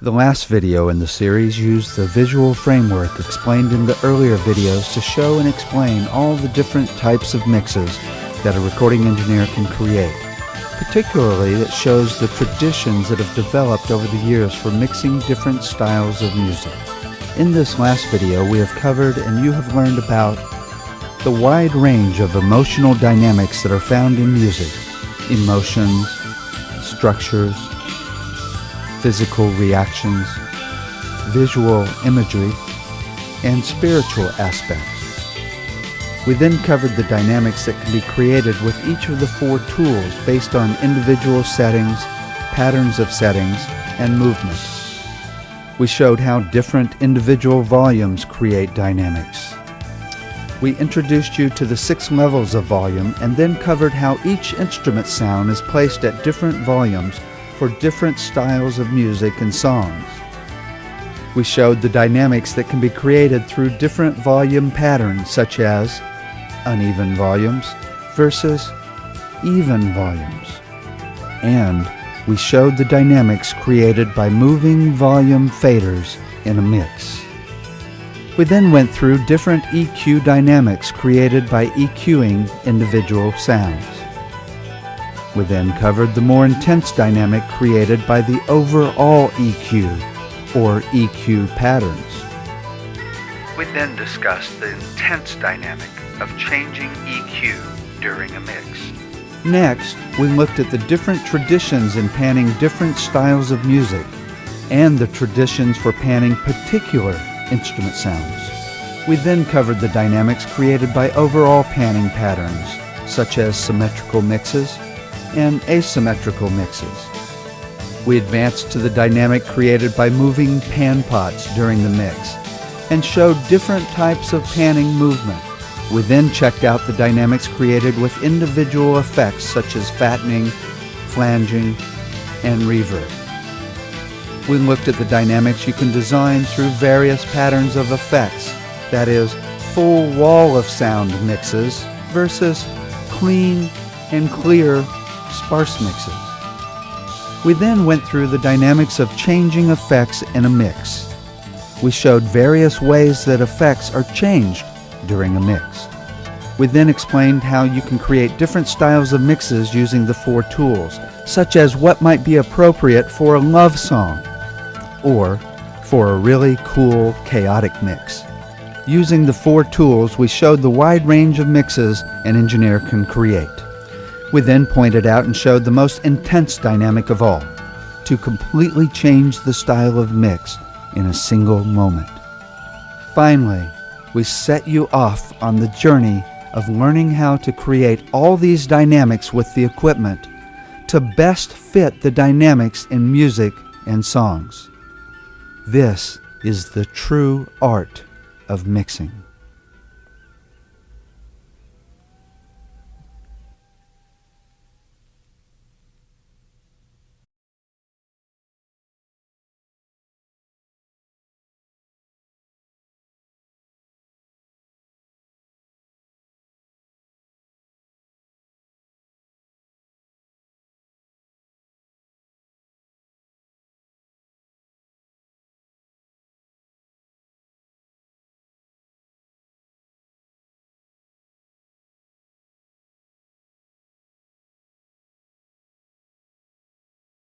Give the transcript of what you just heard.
The last video in the series used the visual framework explained in the earlier videos to show and explain all the different types of mixes that a recording engineer can create. Particularly, it shows the traditions that have developed over the years for mixing different styles of music. In this last video, we have covered and you have learned about the wide range of emotional dynamics that are found in music: emotions, structures, physical reactions, visual imagery, and spiritual aspects. We then covered the dynamics that can be created with each of the four tools based on individual settings, patterns of settings, and movement. We showed how different individual volumes create dynamics. We introduced you to the 6 levels of volume and then covered how each instrument sound is placed at different volumes for different styles of music and songs. We showed the dynamics that can be created through different volume patterns, such as uneven volumes versus even volumes. And we showed the dynamics created by moving volume faders in a mix. We then went through different EQ dynamics created by EQing individual sounds. We then covered the more intense dynamic created by the overall EQ, or EQ patterns. We then discussed the intense dynamic of changing EQ during a mix. Next, we looked at the different traditions in panning different styles of music and the traditions for panning particular instrument sounds. We then covered the dynamics created by overall panning patterns, such as symmetrical mixes and asymmetrical mixes. We advanced to the dynamic created by moving pan pots during the mix and showed different types of panning movement. We then checked out the dynamics created with individual effects such as fattening, flanging, and reverb. We looked at the dynamics you can design through various patterns of effects, that is, full wall of sound mixes versus clean and clear sparse mixes. We then went through the dynamics of changing effects in a mix. We showed various ways that effects are changed during a mix. We then explained how you can create different styles of mixes using the 4 tools, such as what might be appropriate for a love song or for a really cool, chaotic mix. Using the 4 tools, we showed the wide range of mixes an engineer can create. We then pointed out and showed the most intense dynamic of all, to completely change the style of mix in a single moment. Finally, we set you off on the journey of learning how to create all these dynamics with the equipment to best fit the dynamics in music and songs. This is the true art of mixing.